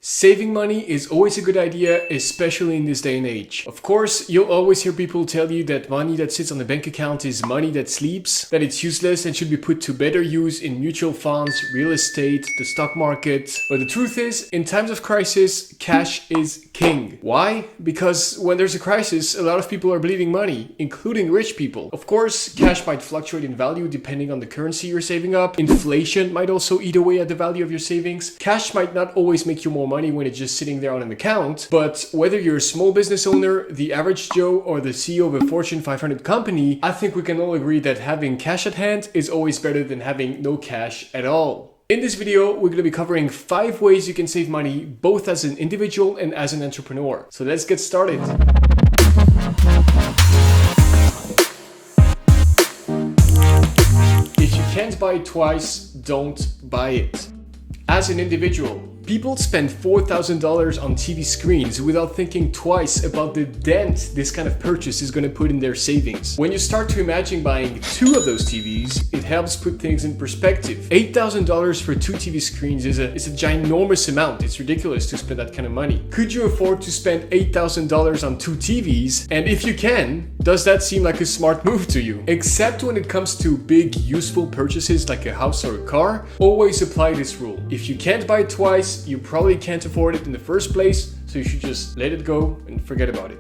Saving money is always a good idea, especially in this day and age. Of course, you'll always hear people tell you that money that sits on a bank account is money that sleeps, that it's useless and should be put to better use in mutual funds, real estate, the stock market. But the truth is, in times of crisis, cash is king. Why? Because when there's a crisis, a lot of people are bleeding money, including rich people. Of course, cash might fluctuate in value depending on the currency you're saving up. Inflation might also eat away at the value of your savings. Cash might not always make you more money when it's just sitting there on an account, but whether you're a small business owner, the average Joe, or the CEO of a Fortune 500 company, I think we can all agree that having cash at hand is always better than having no cash at all. In this video, we're going to be covering 5 ways you can save money, both as an individual and as an entrepreneur. So let's get started. If you can't buy it twice, don't buy it. As an individual, people spend $4,000 on TV screens without thinking twice about the dent this kind of purchase is going to put in their savings. When you start to imagine buying 2 of those TVs, it helps put things in perspective. $8,000 for 2 TV screens is a ginormous amount. It's ridiculous to spend that kind of money. Could you afford to spend $8,000 on 2 TVs? And if you can, does that seem like a smart move to you? Except when it comes to big, useful purchases like a house or a car, always apply this rule. If you can't buy it twice, you probably can't afford it in the first place, so you should just let it go and forget about it.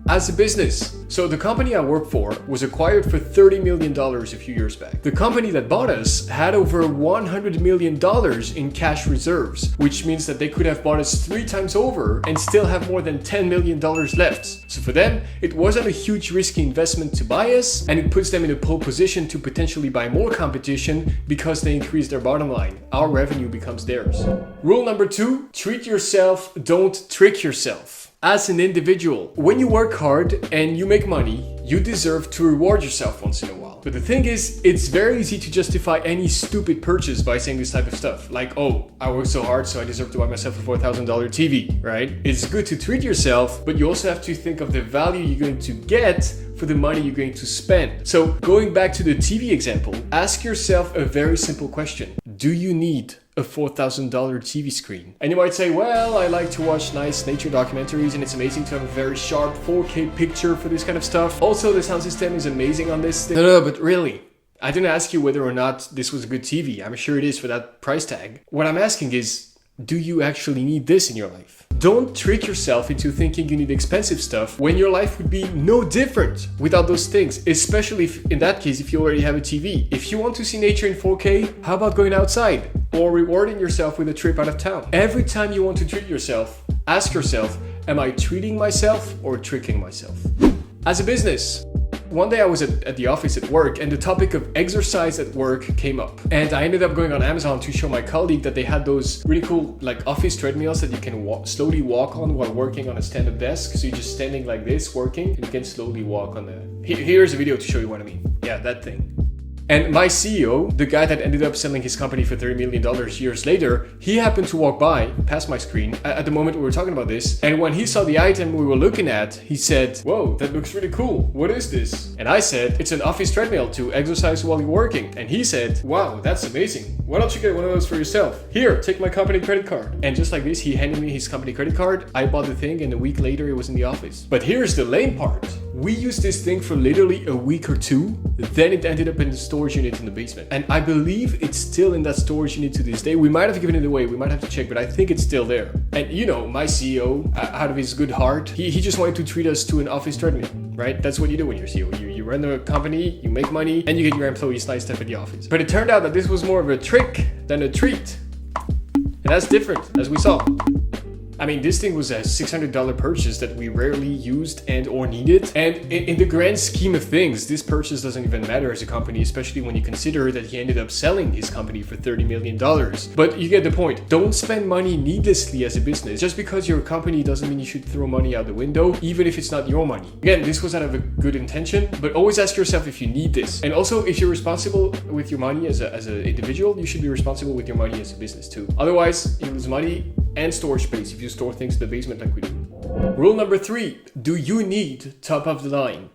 As a business, so the company I work for was acquired for $30 million a few years back. The company that bought us had over $100 million in cash reserves, which means that they could have bought us 3 times over and still have more than $10 million left. So for them, it wasn't a huge risky investment to buy us, and it puts them in a pole position to potentially buy more competition because they increase their bottom line. Our revenue becomes theirs. Rule number 2, treat yourself, don't trick yourself. As an individual, when you work hard and you make money, you deserve to reward yourself once in a while. But the thing is, it's very easy to justify any stupid purchase by saying this type of stuff. Like, oh, I worked so hard, so I deserve to buy myself a $4,000 TV, right? It's good to treat yourself, but you also have to think of the value you're going to get for the money you're going to spend. So going back to the TV example, ask yourself a very simple question. Do you need a $4,000 TV screen? And you might say, well, I like to watch nice nature documentaries and it's amazing to have a very sharp 4K picture for this kind of stuff. Also, the sound system is amazing on this thing. No, but really, I didn't ask you whether or not this was a good TV. I'm sure it is for that price tag. What I'm asking is, do you actually need this in your life? Don't trick yourself into thinking you need expensive stuff when your life would be no different without those things, especially if, in that case, if you already have a TV. If you want to see nature in 4K, how about going outside or rewarding yourself with a trip out of town? Every time you want to treat yourself, ask yourself, am I treating myself or tricking myself? As a business, one day I was at the office at work and the topic of exercise at work came up. And I ended up going on Amazon to show my colleague that they had those really cool like office treadmills that you can slowly walk on while working on a stand-up desk. So you're just standing like this working and you can slowly walk on the... Here's a video to show you what I mean. Yeah, that thing. And my CEO, the guy that ended up selling his company for $30 million years later, he happened to walk by past my screen at the moment we were talking about this. And when he saw the item we were looking at, he said, whoa, that looks really cool. What is this? And I said, it's an office treadmill to exercise while you're working. And he said, wow, that's amazing. Why don't you get one of those for yourself? Here, take my company credit card. And just like this, he handed me his company credit card. I bought the thing and a week later it was in the office. But here's the lame part. We used this thing for literally a week or 2. Then it ended up in the storage unit in the basement. And I believe it's still in that storage unit to this day. We might have given it away. We might have to check, but I think it's still there. And you know, my CEO, out of his good heart, he just wanted to treat us to an office treadmill, right? That's what you do when you're CEO. You run a company, you make money, and you get your employees nice stuff at the office. But it turned out that this was more of a trick than a treat. And that's different, as we saw. I mean, this thing was a $600 purchase that we rarely used and or needed. And in the grand scheme of things, this purchase doesn't even matter as a company, especially when you consider that he ended up selling his company for $30 million. But you get the point. Don't spend money needlessly as a business. Just because you're a company doesn't mean you should throw money out the window, even if it's not your money. Again, this was out of a good intention, but always ask yourself if you need this. And also, if you're responsible with your money as an individual, you should be responsible with your money as a business too. Otherwise, you lose money and storage space if you store things in the basement like we do. Rule number 3, do you need top of the line?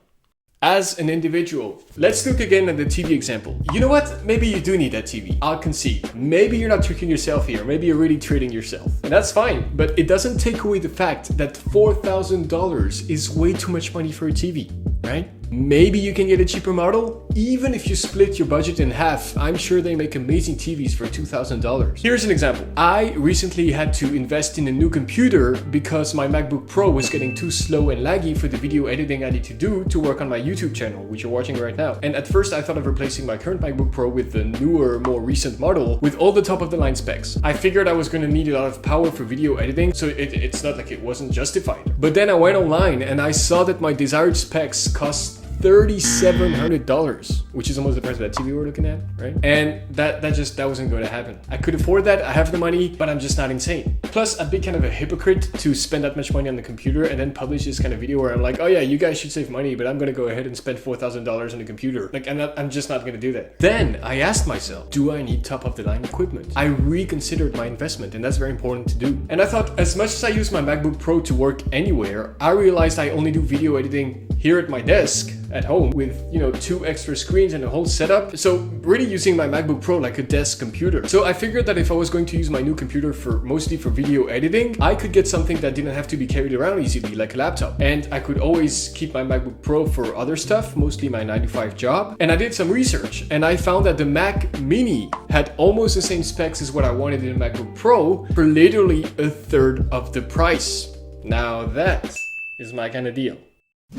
As an individual, let's look again at the TV example. You know what? Maybe you do need that TV. I'll concede. Maybe you're not tricking yourself here. Maybe you're really trading yourself. And that's fine, but it doesn't take away the fact that $4,000 is way too much money for a TV, right? Maybe you can get a cheaper model. Even if you split your budget in half, I'm sure they make amazing TVs for $2,000. Here's an example. I recently had to invest in a new computer because my MacBook Pro was getting too slow and laggy for the video editing I need to do to work on my YouTube channel, which you're watching right now. And at first I thought of replacing my current MacBook Pro with the newer, more recent model with all the top of the line specs. I figured I was going to need a lot of power for video editing, so it's not like it wasn't justified. But then I went online and I saw that my desired specs cost $3,700, which is almost the price of that TV we're looking at, right? And that wasn't going to happen. I could afford that, I have the money, but I'm just not insane. Plus, I'd be kind of a hypocrite to spend that much money on the computer and then publish this kind of video where I'm like, oh yeah, you guys should save money, but I'm gonna go ahead and spend $4,000 on a computer. Like, I'm just not gonna do that. Then I asked myself, do I need top of the line equipment? I reconsidered my investment, and that's very important to do. And I thought, as much as I use my MacBook Pro to work anywhere, I realized I only do video editing here at my desk at home with, 2 extra screens and a whole setup. So really using my MacBook Pro like a desk computer. So I figured that if I was going to use my new computer mostly for video editing, I could get something that didn't have to be carried around easily, like a laptop. And I could always keep my MacBook Pro for other stuff, mostly my 9-to-5 job. And I did some research and I found that the Mac Mini had almost the same specs as what I wanted in a MacBook Pro for literally a third of the price. Now that is my kind of deal.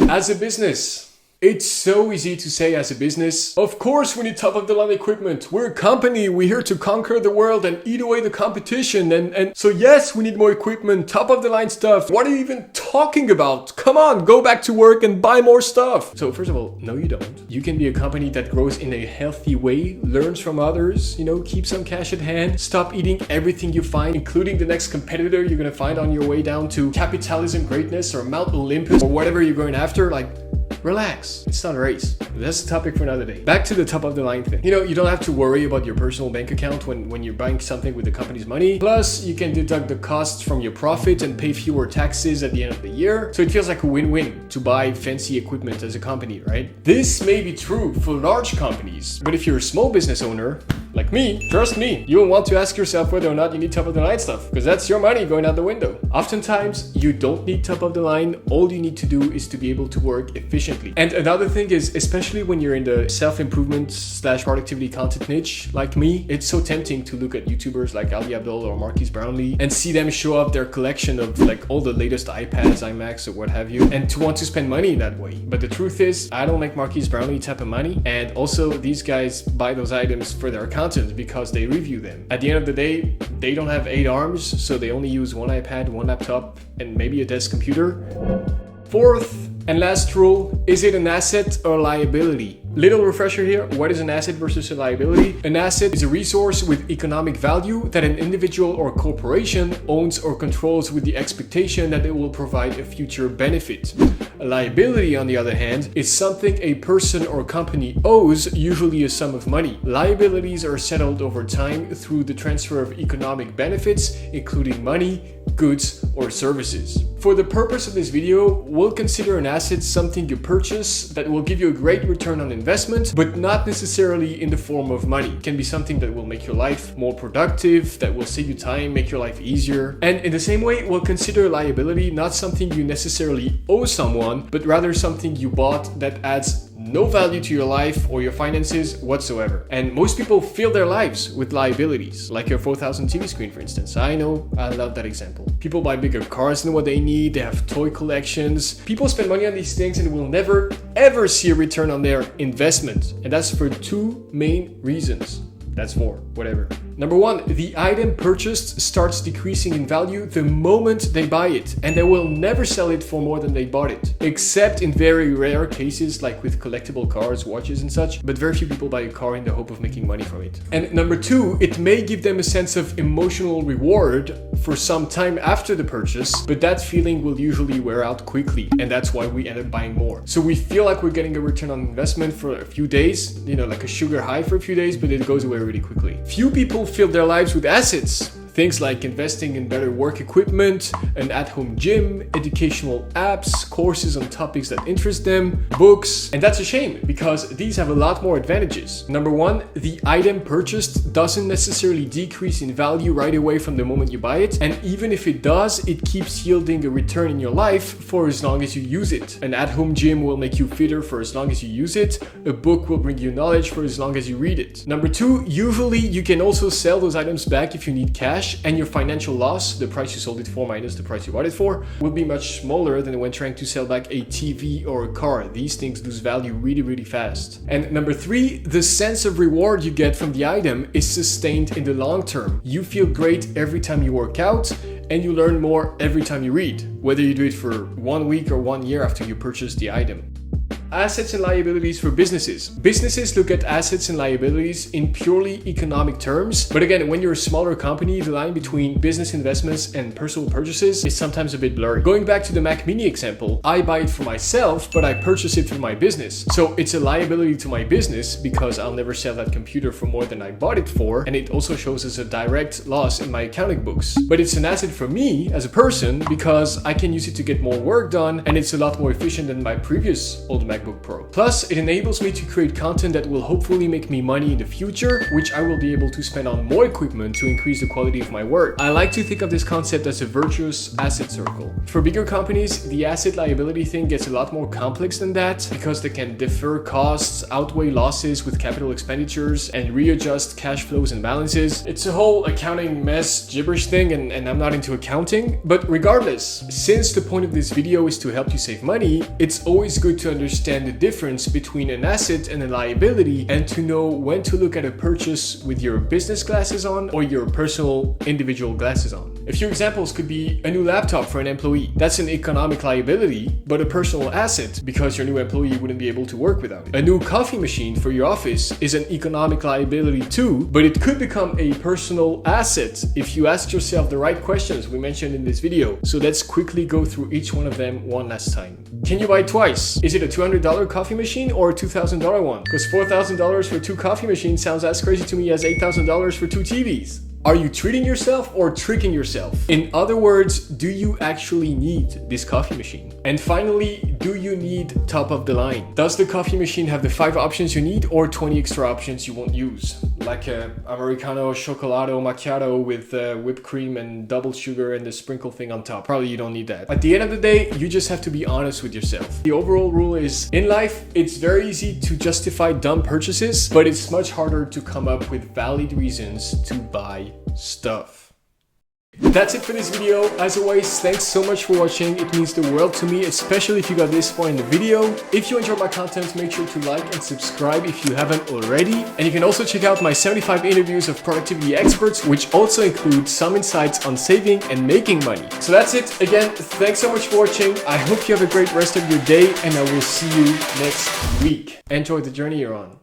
As a business, it's so easy to say as a business, of course we need top of the line equipment. We're a company, we're here to conquer the world and eat away the competition. And so yes, we need more equipment, top of the line stuff. What are you even talking about? Come on, go back to work and buy more stuff. So first of all, no you don't. You can be a company that grows in a healthy way, learns from others, keep some cash at hand, stop eating everything you find, including the next competitor you're gonna find on your way down to capitalism greatness or Mount Olympus or whatever you're going after. Relax. It's not a race. That's a topic for another day. Back to the top of the line thing. You don't have to worry about your personal bank account when you're buying something with the company's money. Plus, you can deduct the costs from your profit and pay fewer taxes at the end of the year. So it feels like a win-win to buy fancy equipment as a company, right? This may be true for large companies, but if you're a small business owner, like me, trust me, you'll want to ask yourself whether or not you need top of the line stuff, because that's your money going out the window. Oftentimes, you don't need top of the line. All you need to do is to be able to work efficiently. And another thing is, especially when you're in the self-improvement / productivity content niche, like me, it's so tempting to look at YouTubers like Ali Abdul or Marquise Brownlee and see them show up their collection of all the latest iPads, iMacs, or what have you, and to want to spend money that way. But the truth is, I don't make Marquise Brownlee type of money. And also, these guys buy those items for their content because they review them. At the end of the day, they don't have 8 arms, so they only use 1 iPad, 1 laptop, and maybe a desk computer. Fourth and last rule, is it an asset or liability? Little refresher here, what is an asset versus a liability? An asset is a resource with economic value that an individual or corporation owns or controls with the expectation that it will provide a future benefit. A liability, on the other hand, is something a person or company owes, usually a sum of money. Liabilities are settled over time through the transfer of economic benefits, including money, goods, or services. For the purpose of this video, we'll consider an asset something you purchase that will give you a great return on investment, but not necessarily in the form of money. It can be something that will make your life more productive, that will save you time, make your life easier. And in the same way, we'll consider a liability not something you necessarily owe someone, but rather something you bought that adds no value to your life or your finances whatsoever. And most people fill their lives with liabilities, like your 4,000 TV screen, for instance. I know, I love that example. People buy bigger cars than what they need, they have toy collections. People spend money on these things and will never, ever see a return on their investment. And that's for 2 main reasons. That's 4, whatever. Number 1, the item purchased starts decreasing in value the moment they buy it, and they will never sell it for more than they bought it, except in very rare cases like with collectible cars, watches and such, but very few people buy a car in the hope of making money from it. And number 2, it may give them a sense of emotional reward for some time after the purchase, but that feeling will usually wear out quickly, and that's why we end up buying more. So we feel like we're getting a return on investment for a few days, like a sugar high for a few days, but it goes away really quickly. Few people fill their lives with assets. Things like investing in better work equipment, an at-home gym, educational apps, courses on topics that interest them, books. And that's a shame because these have a lot more advantages. Number one, the item purchased doesn't necessarily decrease in value right away from the moment you buy it. And even if it does, it keeps yielding a return in your life for as long as you use it. An at-home gym will make you fitter for as long as you use it. A book will bring you knowledge for as long as you read it. Number two, usually you can also sell those items back if you need cash, and your financial loss, the price you sold it for minus the price you bought it for, will be much smaller than when trying to sell back a TV or a car. These things lose value really fast. And number three, the sense of reward you get from the item is sustained in the long term. You feel great every time you work out, and you learn more every time you read, whether you do it for 1 week or 1 year after you purchase the item. Assets and liabilities for businesses. Businesses look at assets and liabilities in purely economic terms. But again, when you're a smaller company, the line between business investments and personal purchases is sometimes a bit blurry. Going back to the Mac Mini example, I buy it for myself, but I purchase it through my business. So it's a liability to my business because I'll never sell that computer for more than I bought it for. And it also shows as a direct loss in my accounting books. But it's an asset for me as a person because I can use it to get more work done, and it's a lot more efficient than my previous old MacBook Pro. Plus, it enables me to create content that will hopefully make me money in the future, which I will be able to spend on more equipment to increase the quality of my work. I like to think of this concept as a virtuous asset circle. For bigger companies, the asset liability thing gets a lot more complex than that because they can defer costs, outweigh losses with capital expenditures, and readjust cash flows and balances. It's a whole accounting mess gibberish thing, and I'm not into accounting. But regardless, since the point of this video is to help you save money, it's always good to understand the difference between an asset and a liability, and to know when to look at a purchase with your business glasses on or your personal individual glasses on. A few examples could be a new laptop for an employee. That's an economic liability, but a personal asset because your new employee wouldn't be able to work without it. A new coffee machine for your office is an economic liability too, but it could become a personal asset if you ask yourself the right questions we mentioned in this video. So let's quickly go through each one of them one last time. Can you buy twice? Is it a $200 coffee machine or a $2,000 one? Because $4,000 for 2 coffee machines sounds as crazy to me as $8,000 for 2 TVs. Are you treating yourself or tricking yourself? In other words, do you actually need this coffee machine? And finally, do you need top of the line? Does the coffee machine have the 5 options you need or 20 extra options you won't use? Like a Americano, Chocolado, Macchiato with whipped cream and double sugar and the sprinkle thing on top. Probably you don't need that. At the end of the day, you just have to be honest with yourself. The overall rule is, in life, it's very easy to justify dumb purchases, but it's much harder to come up with valid reasons to buy stuff. That's it for this video. As always, thanks so much for watching. It means the world to me, especially if you got this far in the video. If you enjoyed my content, make sure to like and subscribe if you haven't already. And you can also check out my 75 interviews of productivity experts, which also include some insights on saving and making money. So that's it. Again, thanks so much for watching. I hope you have a great rest of your day, and I will see you next week. Enjoy the journey you're on.